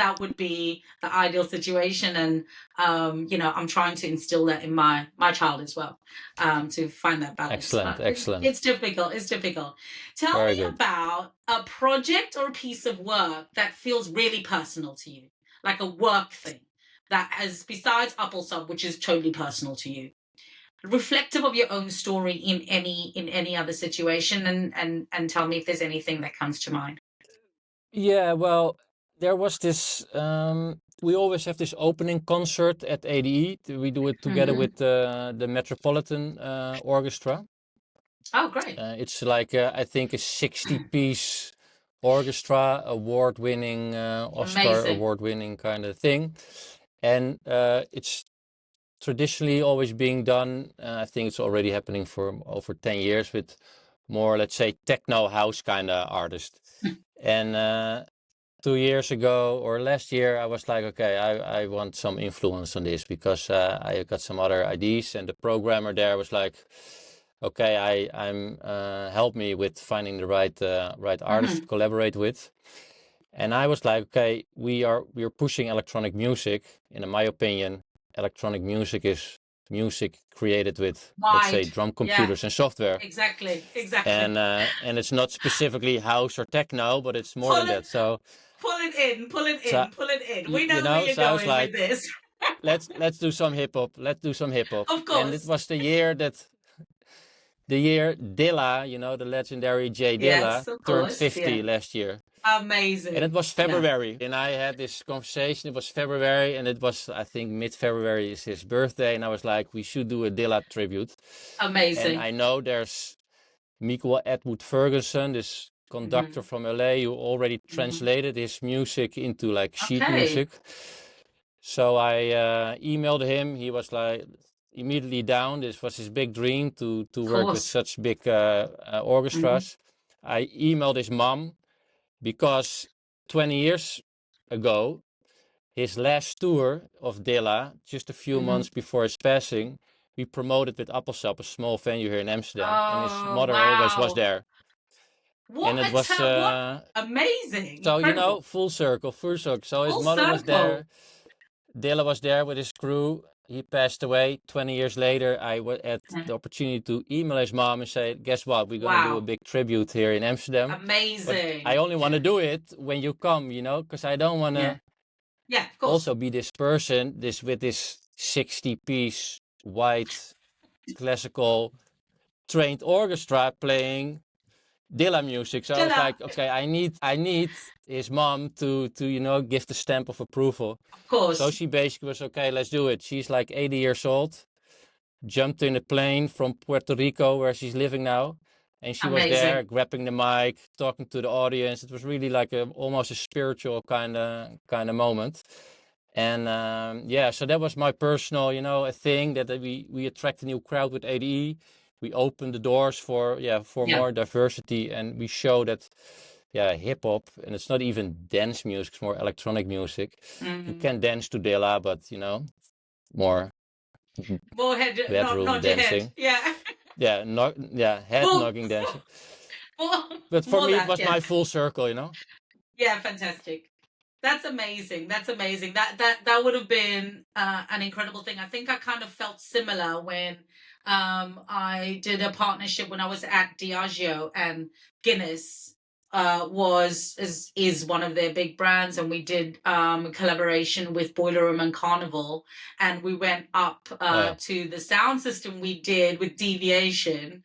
That would be the ideal situation, and I'm trying to instill that in my child as well, to find that balance. Excellent, But excellent. it's difficult. It's difficult. Tell Very me good. about a project or a piece of work that feels really personal to you, like a work thing that has, besides Appelsap, which is totally personal to you, reflective of your own story in any other situation, and tell me if there's anything that comes to mind. Yeah, well, there was this. We always have this opening concert at ADE. We do it together Hmm. with the Metropolitan Orchestra. Oh, great. It's like I think a 60-piece orchestra, award-winning, Oscar Amazing. award-winning kind of thing, and it's traditionally always being done. I think it's already happening for over 10 years with more, let's say, techno house kind of artist. And 2 years ago or last year, I was like, okay, I want some influence on this, because I got some other ideas, and the programmer there was like, okay, I'm help me with finding the right artist to Hmm. collaborate with. And I was like, okay, we're pushing electronic music. And in my opinion, electronic music is music created with, let's say, Wide. drum Yeah, computers and software. exactly. And Exactly. it's not specifically house or techno, but it's more Pull than it, that. pull it in, pull it So in, pull it in. We know where you're so I was going with like, this. let's do some hip hop. Let's do some hip hop. Of And it course. was the year Dilla, the legendary Jay Dilla, Yes, of turned course. 50 Yeah. last year. And it Amazing. was Yeah. February. And I had this conversation. It was February, and it was, I think, mid-February is his birthday. And I was like, we should do a Dilla tribute. And Amazing. I know there's Michael Atwood Ferguson, this conductor Hmm. from LA, who already Hmm. translated his music into like sheet Okay. music. So I emailed him. He was like immediately down. This was his big dream to Of work with course. such big Hmm. orchestras. I emailed his mom because 20 years ago, his last tour of Dilla, just a few Hmm. months before his passing, we promoted with Appelsap, a small venue here in Amsterdam, and his Oh, mother always was wow. there. And it was What amazing, so, you know, incredible. full circle, full circle. So his Full mother was circle. there, Dilla was there with his crew. He passed away 20 years later. I had Yeah. the opportunity to email his mom and say, guess what? We're going to do a Wow. big tribute here in Amsterdam. But I Amazing. only want to Yeah. do it when you come, you know, because I don't want Yeah. to Yeah, of course. also be this person, this with this 60-piece white classical trained orchestra playing Dilla music. So I was Dilla, like, okay, I need his mom to you know give the stamp of approval. of So course. she basically was okay, let's do it. She's like 80 years old, jumped in a plane from Puerto Rico where she's living now, and she was there Amazing. grabbing the mic, talking to the audience. It was really like almost a spiritual kind of moment. And yeah, so that was my personal, you know, a thing that we attract a new crowd with ADE. We open the doors for for Yeah. more diversity, and we show that hip hop, and it's not even dance music, it's more electronic music. You Mm. can dance to Dilla, but you know, more More head, not bedroom nod your head. dancing. Yeah. Head More, knocking dancing. more, But for more me, it that. was Yeah. my full circle, you know. Yeah, fantastic. That's amazing. That's amazing. That would have been an incredible thing. I think I kind of felt similar when I did a partnership when I was at Diageo, and Guinness is one of their big brands, and we did a collaboration with Boiler Room and Carnival, and we went up Oh yeah, to the sound system we did with Deviation,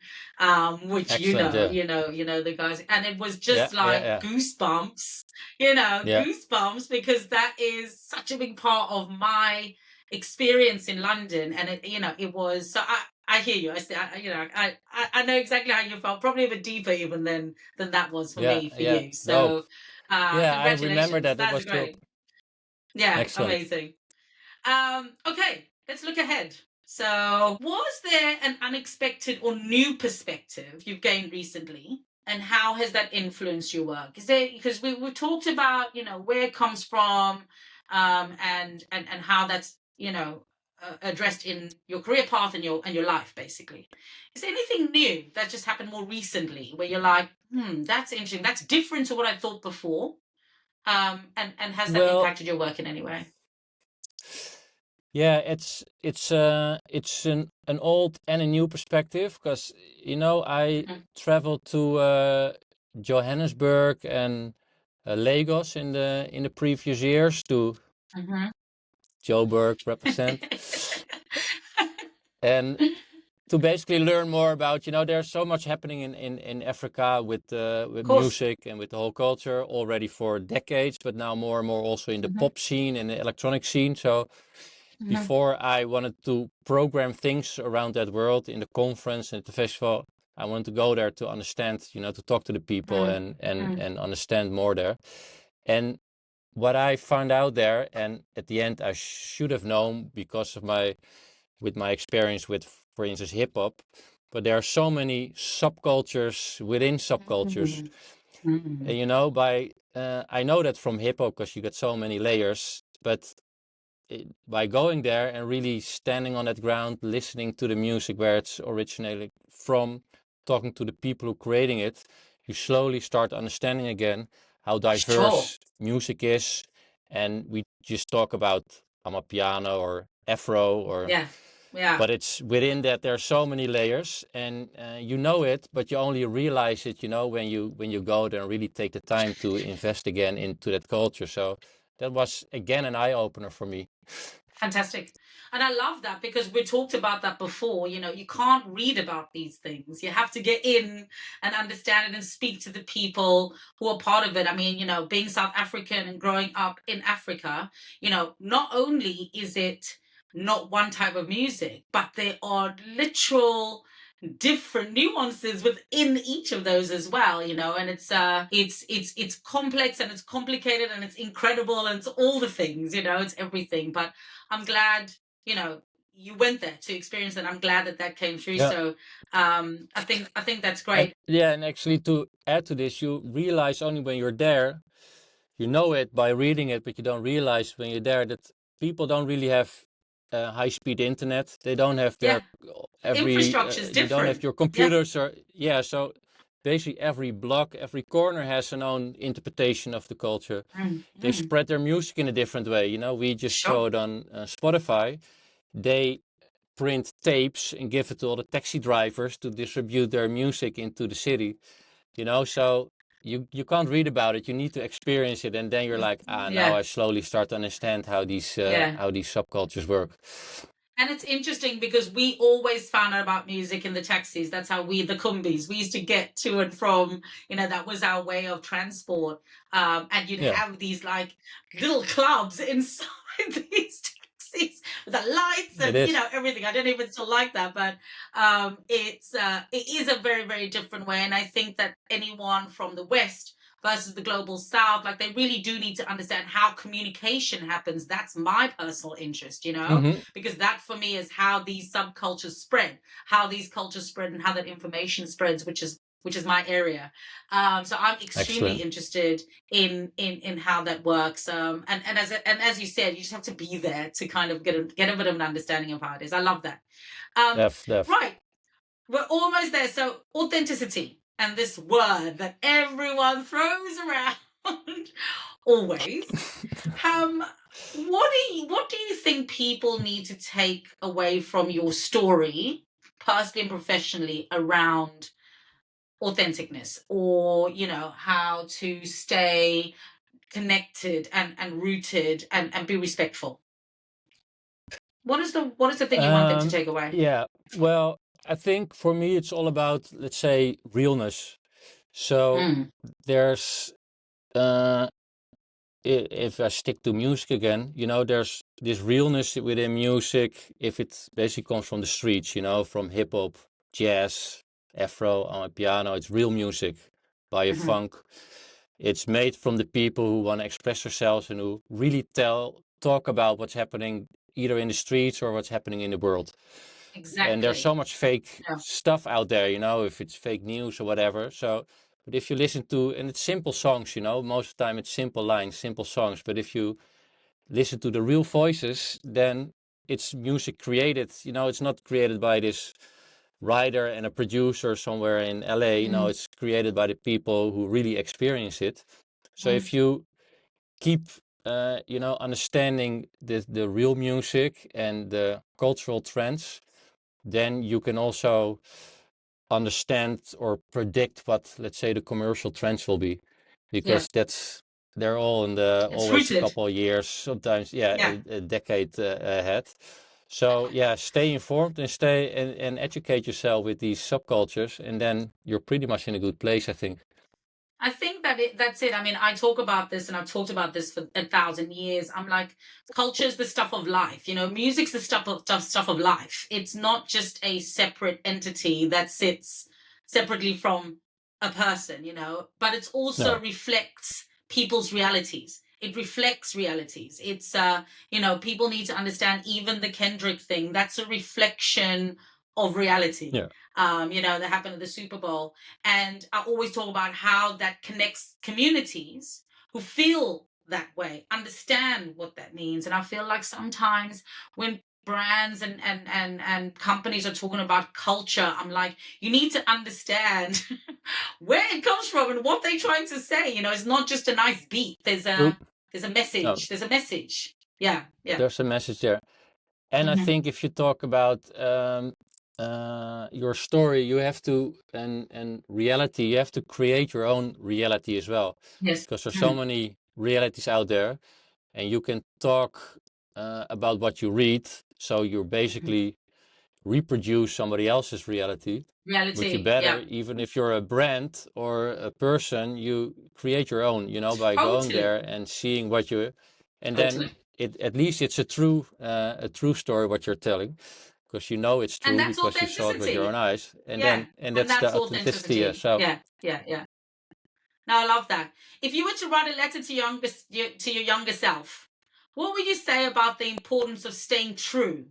which excellent. Yeah, you know the guys, and it was yeah, just yeah, like yeah, goosebumps, yeah, goosebumps, because that is such a big part of my experience in London. And it was, so I hear you. I know exactly how you felt, probably a bit deeper even than that was for yeah, me, for yeah. you. No, So, yeah, I remember congratulations. that. It That's was dope. great. Yeah, Excellent. amazing. Okay, let's look ahead. So, was there an unexpected or new perspective you've gained recently? And how has that influenced your work? Is there, because we talked about, where it comes from, and how that's, addressed in your career path and your life, basically. Is there anything new that just happened more recently where you're like, that's interesting, that's different to what I thought before? And has that Well, impacted your work in any way? yeah, it's an old and a new perspective because you know I Hmm. traveled to Johannesburg and Lagos in the previous years to Hmm. Joburg represent, and to basically learn more about, you know, there's so much happening in Africa with Of course. music and with the whole culture already for decades, but now more and more also in the Mhm, pop scene and the electronic scene. So mhm, before I wanted to program things around that world in the conference and at the festival, I wanted to go there to understand, you know, to talk to the people mm, and mm, and understand more there. And what I found out there, and at the end I should have known because of my experience with, for instance, hip hop, but there are so many subcultures within subcultures. mm, mm. And you know, I know that from hip hop because you get so many layers, but by going there and really standing on that ground, listening to the music where it's originated from, talking to the people who creating it, you slowly start understanding again how Sure. diverse music is. And we just talk about Amapiano or Afro or Yeah. Yeah. but it's within that there are so many layers, and you know it, but you only realize it, you know, when you go there and really take the time to invest again into that culture. So that was again an eye opener for me. Fantastic. And I love that because we talked about that before. You can't read about these things. You have to get in and understand it and speak to the people who are part of it. I mean, being South African and growing up in Africa, not only is it not one type of music, but there are literal different nuances within each of those as well, and it's complex and it's complicated and it's incredible and it's all the things, it's everything. But I'm glad, you know, you went there to experience that. I'm glad that came through. Yeah. So I think that's And great. yeah, and actually to add to this, you realize only when you're there, you know it by reading it, but you don't realize when you're there that people don't really have high-speed internet. They don't have their Yeah. every Infrastructure is you don't have different. your Yeah. computers or yeah. So basically, every block, every corner has an own interpretation of the culture. Mm, They mm. spread their music in a different way. You know, we just throw Sure. it on Spotify. They print tapes and give it to all the taxi drivers to distribute their music into the city. You know, so you can't read about it. You need to experience it, and then you're like, now Yeah. I slowly start to understand Yeah. how these subcultures work. And it's interesting because we always found out about music in the taxis. That's how we, the Kumbis, we used to get to and from, that was our way of transport. And you'd Yeah, have these like little clubs inside these taxis with the lights it and, is. everything. I don't even still like that, but it is a very, very different way. And I think that anyone from the West versus the global south, like they really do need to understand how communication happens. That's my personal interest, Mm-hmm. because that for me is how these subcultures spread, how these cultures spread, and how that information spreads, which is my area. So I'm extremely Excellent. interested in how that works. And as you said, you just have to be there to kind of get a bit of an understanding of how it is. I love that. Um, Def. right, we're almost there. So authenticity and this word that everyone throws around always. Um, what do you think people need to take away from your story, personally and professionally, around authenticness, or how to stay connected and rooted and be respectful? What is the thing you want them to take away? Yeah. Well, I think for me it's all about, let's say, realness. So Mm, there's uh if I stick to music again, there's this realness within music if it basically comes from the streets, from hip hop, jazz, afro on a piano. It's real music by a mhm. funk. It's made from the people who want to express themselves and who really talk about what's happening either in the streets or what's happening in the world. And there's so Exactly. much fake Yeah. stuff out there, if it's fake news or whatever. So, but if you listen to, and it's simple songs, most of the time it's simple lines, simple songs. But if you listen to the real voices, then it's music created, it's not created by this writer and a producer somewhere in LA. Mm, It's created by the people who really experience it. So mm, if you keep, understanding the real music and the cultural trends, then you can also understand or predict what, let's say, the commercial trends will be, yeah. because they're all in the It's always a rooted. couple of years, sometimes Yeah. a decade ahead. So yeah, stay informed and and educate yourself with these subcultures, and then you're pretty much in a good place, I think. I think that's it. I mean, I talk about this and I've talked about this for 1,000 years. I'm like, culture's the stuff of life. Music's the stuff of life. It's not just a separate entity that sits separately from a person, but it also No. reflects people's realities. It reflects realities. It's people need to understand even the Kendrick thing. That's a reflection of reality. Yeah. That happened at the Super Bowl. And I always talk about how that connects communities who feel that way, understand what that means. And I feel like sometimes when brands and companies are talking about culture, I'm like, you need to understand where it comes from and what they're trying to say. It's not just a nice beat. There's True. a there's a No, message. There's a message. Yeah, yeah. there's a message there. And I Hmm. think if you talk about your story, you have to, and reality, you have to create your own reality as well, Yes. because there's so Mhm. many realities out there, and you can talk about what you read. So you're Mhm. basically reproduce somebody else's reality, but you Reality. better, Yeah. even if you're a brand or a person, you create your own, by going Totally. there and seeing what you, and then Totally. at least it's a true story what you're telling, because it's And true that's because you saw it with your own authenticity. eyes, and Yeah, then and and that's the that's authenticity. Yeah. authenticity. So Yeah, yeah, yeah. Now I love that. If you were to write a letter to your younger self, what would you say about the importance of staying true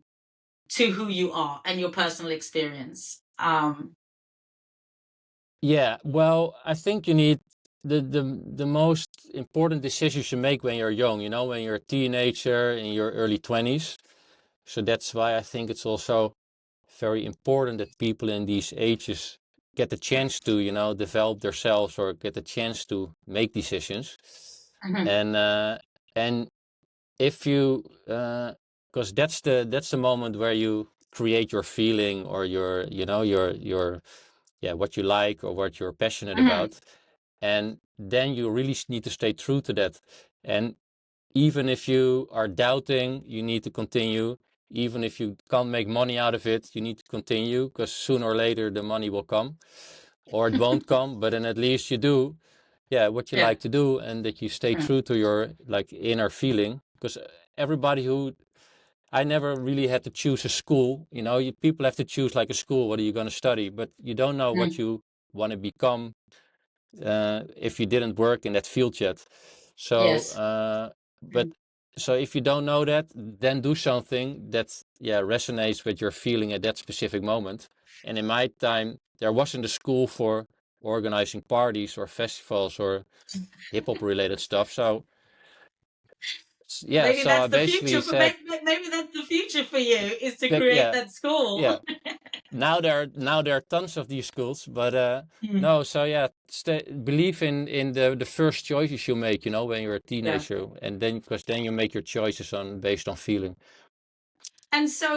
to who you are and your personal experience? yeah, well, I think you need the most important decisions you make when you're young, you know, when you're a teenager in your early 20s. So that's why I think it's also very important that people in these ages get the chance to, you know, develop themselves or get the chance to make decisions. Mhm. And if you because that's the moment where you create your feeling or your, you know, your yeah, what you like or what you're passionate Mhm. about. And then you really need to stay true to that. And even if you are doubting, you need to continue. Even if you can't make money out of it, you need to continue, because sooner or later the money will come, or it won't come, but then at least you do, yeah, what you Yeah. like to do, and that you stay Mm. true to your like inner feeling. Because everybody who I never really had to choose a school. You know, people have to choose like a school. What are you going to study? But you don't know what Mm. you want to become if you didn't work in that field yet. So, Yes. but Mm. so if you don't know that, then do something that, yeah, resonates with your feeling at that specific moment. And in my time, there wasn't a school for organizing parties or festivals or hip hop related stuff. So yeah, Maybe so I that's the basically future for said, maybe that's the future for you is to create yeah, that school. yeah. Now there are tons of these schools, but Mm. no. So yeah, believe in the first choices you make. You know, when you're a Yeah. teenager, and then because then you make your choices on based on feeling. And so,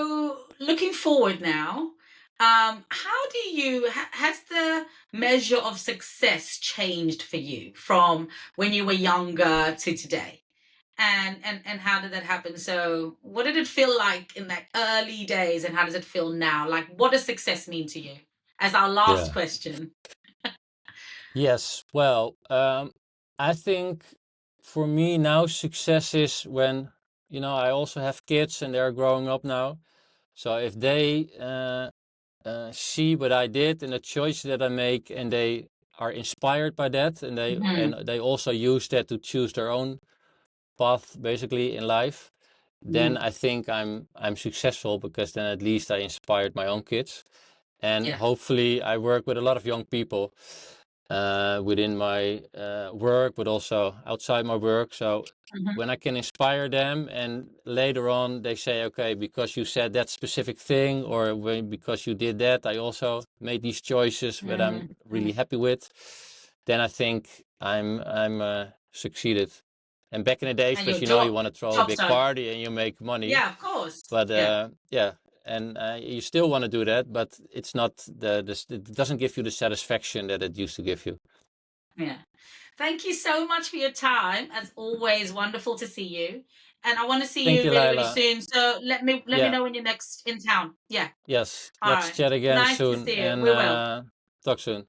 looking forward now, how do you has the measure of success changed for you from when you were younger to today? And how did that happen? So, what did it feel like in that early days, and how does it feel now? Like, what does success mean to you? As our last Yeah. question. Yes. Well, I think for me now success is when, you know, I also have kids and they're growing up now. So if they see what I did and the choice that I make, and they are inspired by that, and Mhm. they also use that to choose their own path basically in life, then Mhm. I think I'm successful, because then at least I inspired my own kids. And Yeah. hopefully I work with a lot of young people within my work, but also outside my work. So Mhm. when I can inspire them, and later on they say, okay, because you said that specific thing, or because you did that, I also made these choices that I'm Mhm. really happy with, then I think I'm succeeded. And back in the days, And because your you know you want to throw a job's big done. party and you make money, Yeah, of course. but Yeah. yeah, and you still want to do that, but it's not it doesn't give you the satisfaction that it used to give you. Yeah. Thank you so much for your time. As always, wonderful to see you. And I want to see Thank you you, really, really Laila. soon. So let me Yeah, know when you're next in town. Yeah. yes, All let's right. chat again Nice to soon, see you. and We will. talk soon.